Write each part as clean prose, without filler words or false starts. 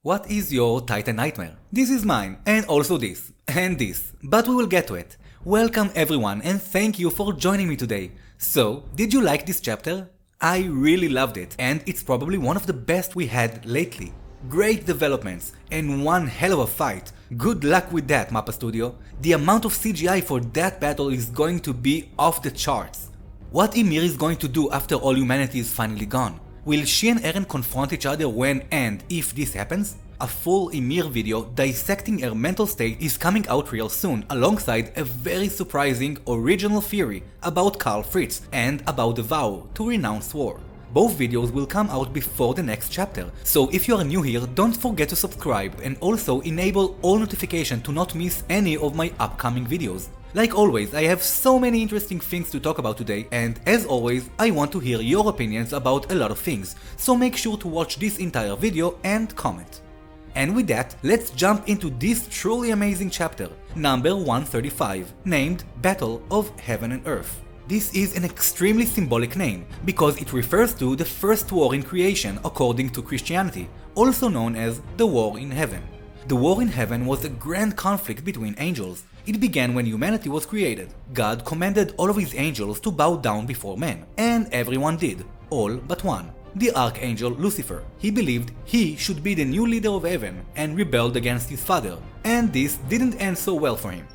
What is your Titan nightmare? This is mine, and also this, and this, but we will get to it. Welcome everyone, and thank you for joining me today. So, did you like this chapter? I really loved it, and it's probably one of the best we had lately. Great developments, and one hell of a fight. Good luck with that, Mappa Studio. The amount of CGI for that battle is going to be off the charts. What Ymir is going to do after all humanity is finally gone? Will she and Eren confront each other when and if this happens? A full Ymir video dissecting her mental state is coming out real soon, alongside a very surprising original theory about Karl Fritz and about the vow to renounce war. Both videos will come out before the next chapter, so if you are new here, don't forget to subscribe and also enable all notifications to not miss any of my upcoming videos. Like always, I have so many interesting things to talk about today, and as always, I want to hear your opinions about a lot of things, so make sure to watch this entire video and comment. And with that, let's jump into this truly amazing chapter, number 135, named Battle of Heaven and Earth. This is an extremely symbolic name, because it refers to the first war in creation according to Christianity, also known as the War in Heaven. The War in Heaven was a grand conflict between angels. It began when humanity was created. God commanded all of his angels to bow down before men, and everyone did, all but one. The Archangel Lucifer. He believed he should be the new leader of heaven and rebelled against his father, and this didn't end so well for him.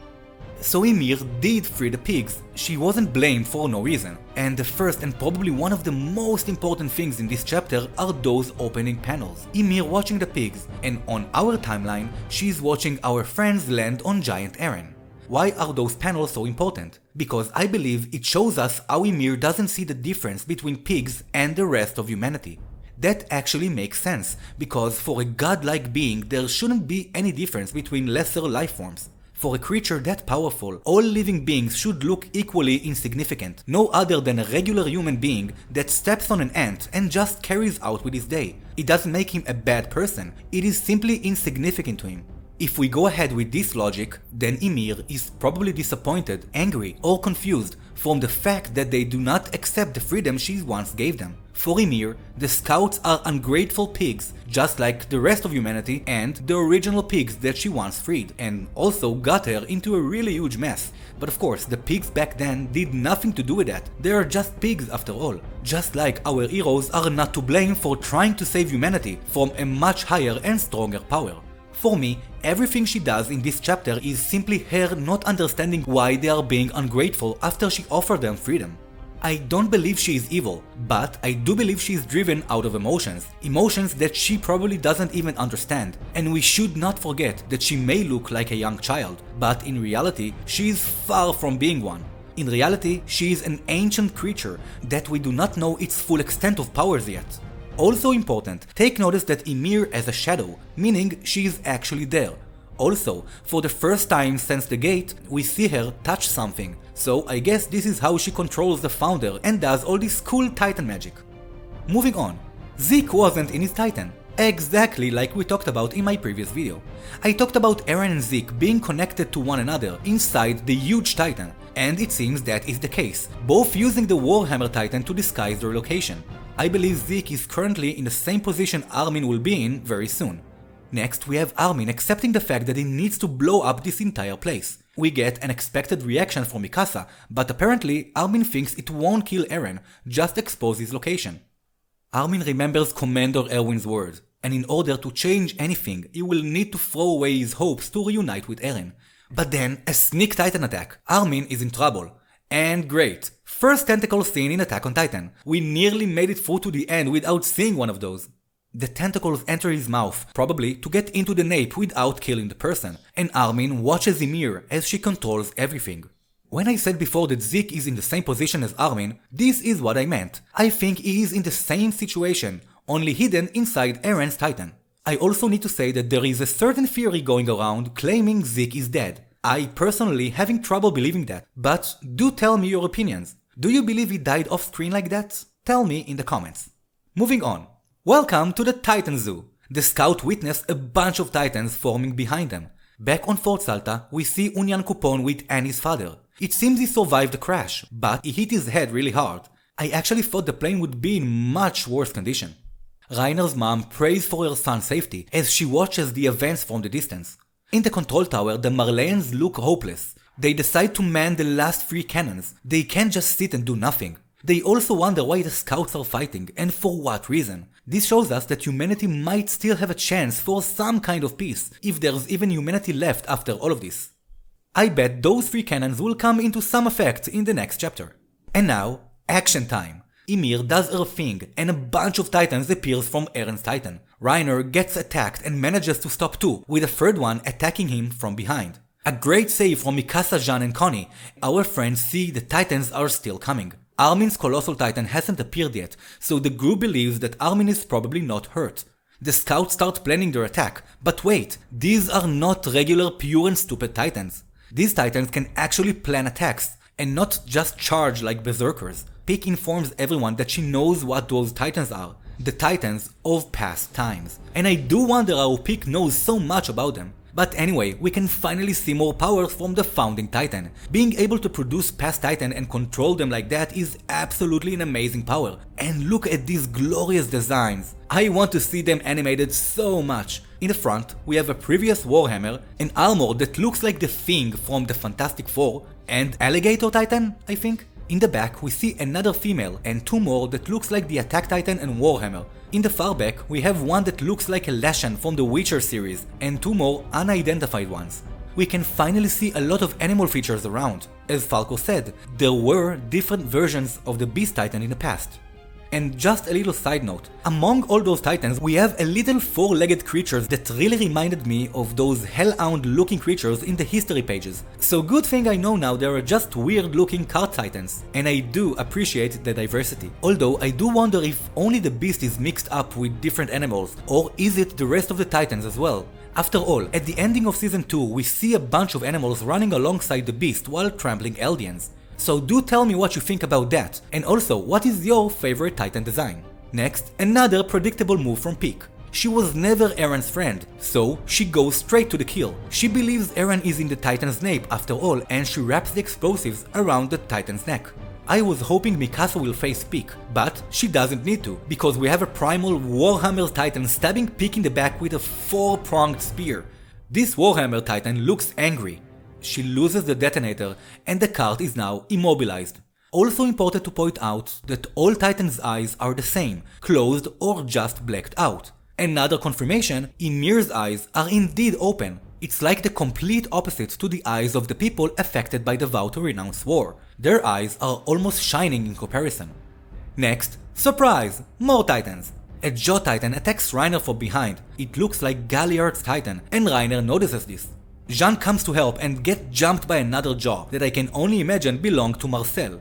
So Ymir did free the pigs. She wasn't blamed for no reason, and the first and probably one of the most important things in this chapter are those opening panels. Ymir watching the pigs, and on our timeline, she's watching our friends land on giant Eren. Why are those panels so important? Because I believe it shows us how Ymir doesn't see the difference between pigs and the rest of humanity. That actually makes sense, because for a godlike being there shouldn't be any difference between lesser life forms. For a creature that powerful, all living beings should look equally insignificant, no other than a regular human being that steps on an ant and just carries out with his day. It doesn't make him a bad person, it is simply insignificant to him. If we go ahead with this logic, then Ymir is probably disappointed, angry, or confused from the fact that they do not accept the freedom she once gave them. For Ymir, the scouts are ungrateful pigs, just like the rest of humanity and the original pigs that she once freed, and also got her into a really huge mess. But of course, the pigs back then did nothing to do with that. They are just pigs after all. Just like our heroes are not to blame for trying to save humanity from a much higher and stronger power. For me, everything she does in this chapter is simply her not understanding why they are being ungrateful after she offered them freedom. I don't believe she is evil, but I do believe she is driven out of emotions that she probably doesn't even understand, and we should not forget that she may look like a young child, but in reality, she is far from being one. In reality, she is an ancient creature that we do not know its full extent of powers yet. Also important, take notice that Ymir has a shadow, meaning she is actually there. Also, for the first time since the gate, we see her touch something, so I guess this is how she controls the founder and does all this cool Titan magic. Moving on, Zeke wasn't in his Titan, exactly like we talked about in my previous video. I talked about Eren and Zeke being connected to one another inside the huge Titan, and it seems that is the case, both using the Warhammer Titan to disguise their location. I believe Zeke is currently in the same position Armin will be in very soon. Next, we have Armin accepting the fact that he needs to blow up this entire place. We get an expected reaction from Mikasa, but apparently Armin thinks it won't kill Eren, just expose his location. Armin remembers Commander Erwin's words, and in order to change anything, he will need to throw away his hopes to reunite with Eren. But then, a sneak Titan attack. Armin is in trouble. And great! First tentacle scene in Attack on Titan. We nearly made it through to the end without seeing one of those. The tentacles enter his mouth, probably to get into the nape without killing the person, and Armin watches Ymir as she controls everything. When I said before that Zeke is in the same position as Armin, this is what I meant. I think he is in the same situation, only hidden inside Eren's Titan. I also need to say that there is a certain theory going around claiming Zeke is dead. I personally having trouble believing that, but do tell me your opinions. Do you believe he died off screen like that? Tell me in the comments. Moving on. Welcome to the Titan Zoo. The scout witnessed a bunch of titans forming behind them. Back on Fort Salta, we see Unyan Kupon with Annie's father. It seems he survived the crash, but he hit his head really hard. I actually thought the plane would be in much worse condition. Reiner's mom prays for her son's safety as she watches the events from the distance. In the control tower, the Marleyans look hopeless. They decide to man the last 3 cannons. They can't just sit and do nothing. They also wonder why the scouts are fighting and for what reason. This shows us that humanity might still have a chance for some kind of peace, if there's even humanity left after all of this. I bet those 3 cannons will come into some effect in the next chapter. And now, action time. Ymir does her thing and a bunch of titans appears from Eren's titan. Reiner gets attacked and manages to stop 2, with a 3rd one attacking him from behind. A great save from Mikasa, Jean and Connie. Our friends see the titans are still coming. Armin's colossal titan hasn't appeared yet, so the group believes that Armin is probably not hurt. The scouts start planning their attack, but wait, these are not regular pure and stupid titans. These titans can actually plan attacks, and not just charge like berserkers. Pieck informs everyone that she knows what those titans are, the titans of past times. And I do wonder how Pieck knows so much about them. But anyway, we can finally see more powers from the founding titan. Being able to produce past titan and control them like that is absolutely an amazing power. And look at these glorious designs. I want to see them animated so much. In the front, we have a previous Warhammer, an armor that looks like the Thing from the Fantastic Four, and Alligator Titan, I think. In the back, we see another female and 2 more that looks like the Attack Titan and Warhammer. In the far back, we have one that looks like a Lashan from the Witcher series and 2 more unidentified ones. We can finally see a lot of animal features around. As Falco said, there were different versions of the Beast Titan in the past. And just a little side note, among all those titans we have a little 4-legged creatures that really reminded me of those hellhound looking creatures in the history pages. So good thing I know now they are just weird looking cart titans, and I do appreciate the diversity. Although I do wonder if only the beast is mixed up with different animals, or is it the rest of the titans as well? After all, at the ending of season 2 we see a bunch of animals running alongside the beast while trampling Eldians. So do tell me what you think about that, and also what is your favorite titan design. Next, another predictable move from Pieck. She was never Eren's friend, so she goes straight to the kill. She believes Eren is in the titan's nape after all, and she wraps the explosives around the titan's neck. I was hoping Mikasa will face Pieck, but she doesn't need to, because we have a primal Warhammer Titan stabbing Pieck in the back with a 4-pronged spear. This Warhammer Titan looks angry. She loses the detonator and the cart is now immobilized. Also important to point out that all Titans' eyes are the same, closed or just blacked out. Another confirmation, Ymir's eyes are indeed open. It's like the complete opposite to the eyes of the people affected by the vow to renounce war. Their eyes are almost shining in comparison. Next, surprise! More Titans! A Jaw Titan attacks Reiner from behind. It looks like Galliard's Titan, and Reiner notices this. Jean comes to help and gets jumped by another Jaw that I can only imagine belonged to Marcel.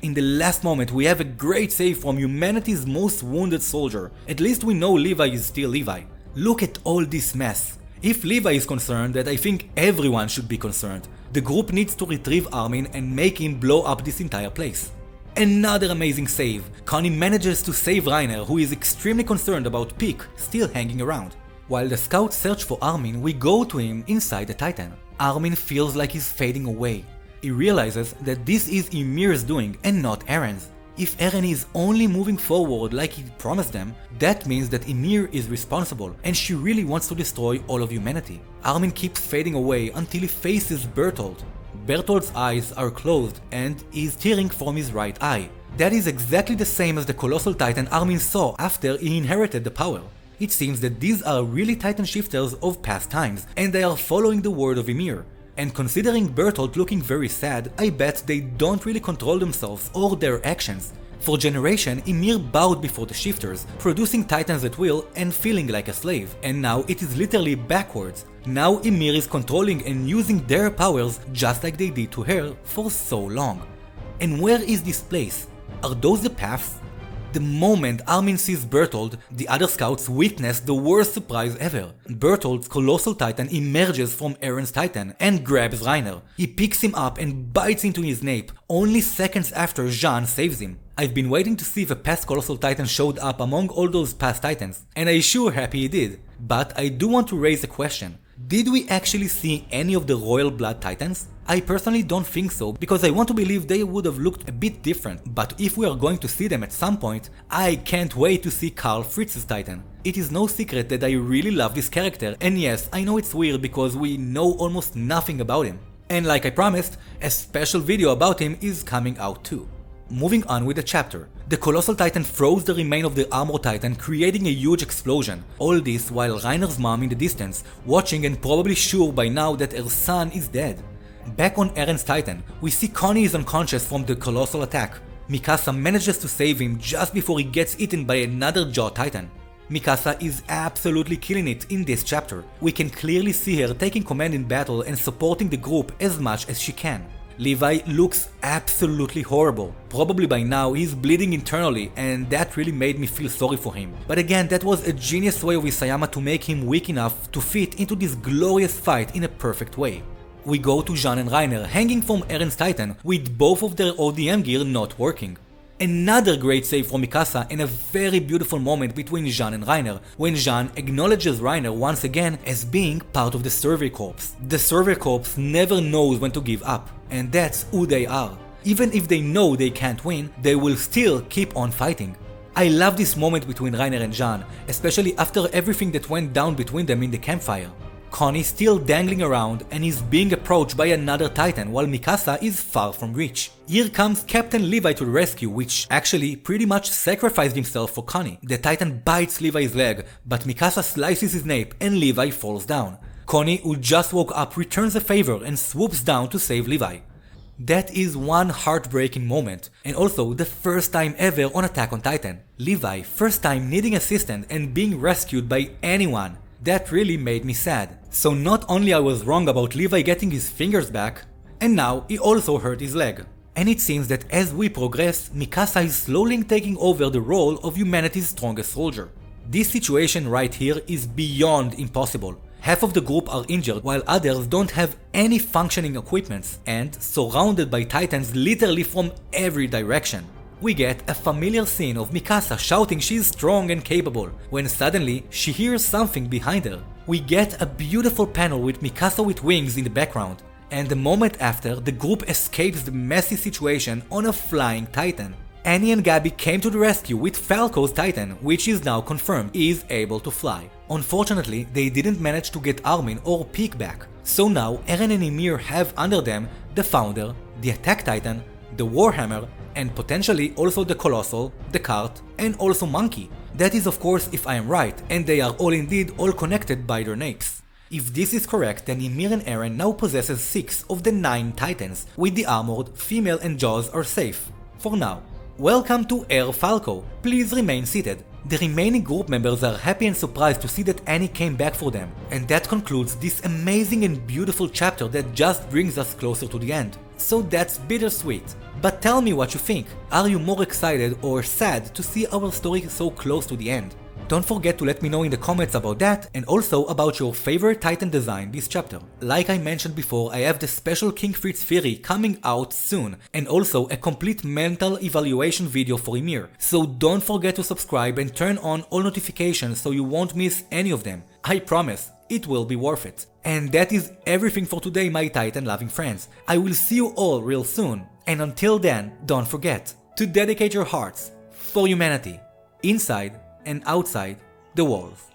In the last moment we have a great save from humanity's most wounded soldier. At least we know Levi is still Levi. Look at all this mess. If Levi is concerned, that I think everyone should be concerned. The group needs to retrieve Armin and make him blow up this entire place. Another amazing save. Connie manages to save Reiner, who is extremely concerned about Pieck still hanging around. While the scouts search for Armin, we go to him inside the Titan. Armin feels like he's fading away. He realizes that this is Ymir's doing and not Eren's. If Eren is only moving forward like he promised them, that means that Ymir is responsible and she really wants to destroy all of humanity. Armin keeps fading away until he faces Bertolt. Bertolt's eyes are closed and he is tearing from his right eye. That is exactly the same as the colossal Titan Armin saw after he inherited the power. It seems that these are really Titan shifters of past times, and they are following the word of Ymir. And considering Bertolt looking very sad, I bet they don't really control themselves or their actions. For generations, Ymir bowed before the shifters, producing Titans at will and feeling like a slave. And now it is literally backwards. Now Ymir is controlling and using their powers just like they did to her for so long. And where is this place? Are those the paths? The moment Armin sees Bertolt, the other scouts witness the worst surprise ever. Bertolt's colossal titan emerges from Eren's titan and grabs Reiner. He picks him up and bites into his nape, only seconds after Jean saves him. I've been waiting to see if a past colossal titan showed up among all those past titans, and I sure happy he did. But I do want to raise a question. Did we actually see any of the Royal Blood Titans? I personally don't think so, because I want to believe they would have looked a bit different, but if we are going to see them at some point, I can't wait to see Karl Fritz's Titan. It is no secret that I really love this character, and yes, I know it's weird because we know almost nothing about him. And like I promised, a special video about him is coming out too. Moving on with the chapter. The Colossal Titan throws the remain of the Armor Titan, creating a huge explosion. All this while Reiner's mom in the distance, watching and probably sure by now that her son is dead. Back on Eren's Titan, we see Connie is unconscious from the colossal attack. Mikasa manages to save him just before he gets eaten by another Jaw Titan. Mikasa is absolutely killing it in this chapter. We can clearly see her taking command in battle and supporting the group as much as she can. Levi looks absolutely horrible. Probably by now he's bleeding internally, and that really made me feel sorry for him. But again, that was a genius way of Isayama to make him weak enough to fit into this glorious fight in a perfect way. We go to Jean and Reiner hanging from Eren's Titan with both of their ODM gear not working. Another great save from Mikasa and a very beautiful moment between Jean and Reiner, when Jean acknowledges Reiner once again as being part of the Survey Corps. The Survey Corps never knows when to give up, and that's who they are. Even if they know they can't win, they will still keep on fighting. I love this moment between Reiner and Jean, especially after everything that went down between them in the campfire. Connie still dangling around and is being approached by another Titan while Mikasa is far from reach. Here comes Captain Levi to the rescue, which actually pretty much sacrificed himself for Connie. The Titan bites Levi's leg, but Mikasa slices his nape and Levi falls down. Connie, who just woke up, returns the favor and swoops down to save Levi. That is one heartbreaking moment, and also the first time ever on Attack on Titan. Levi, first time needing assistance and being rescued by anyone. That really made me sad. So not only I was wrong about Levi getting his fingers back, and now he also hurt his leg. And it seems that as we progress, Mikasa is slowly taking over the role of humanity's strongest soldier. This situation right here is beyond impossible. Half of the group are injured while others don't have any functioning equipments and surrounded by Titans literally from every direction. We get a familiar scene of Mikasa shouting she's strong and capable, when suddenly she hears something behind her. We get a beautiful panel with Mikasa with wings in the background, and the moment after, the group escapes the messy situation on a flying Titan. Annie and Gabi came to the rescue with Falco's Titan, which is now confirmed is able to fly. Unfortunately, they didn't manage to get Armin or Peak back, so now Eren and Ymir have under them the Founder, the Attack Titan, the Warhammer, and potentially also the Colossal, the Cart, and also Monkey. That is of course if I am right, and they are all indeed all connected by their napes. If this is correct, then Ymir and Eren now possesses 6 of the 9 Titans, with the armored, female and Jaws are safe. For now. Welcome to Air Falco, please remain seated. The remaining group members are happy and surprised to see that Annie came back for them, and that concludes this amazing and beautiful chapter that just brings us closer to the end. So that's bittersweet. But tell me what you think. Are you more excited or sad to see our story so close to the end? Don't forget to let me know in the comments about that, and also about your favorite Titan design this chapter. Like I mentioned before, I have the special King Fritz theory coming out soon, and also a complete mental evaluation video for Ymir. So don't forget to subscribe and turn on all notifications so you won't miss any of them. I promise, it will be worth it. And that is everything for today, my Titan loving friends. I will see you all real soon, and until then, don't forget to dedicate your hearts for humanity, inside and outside the walls.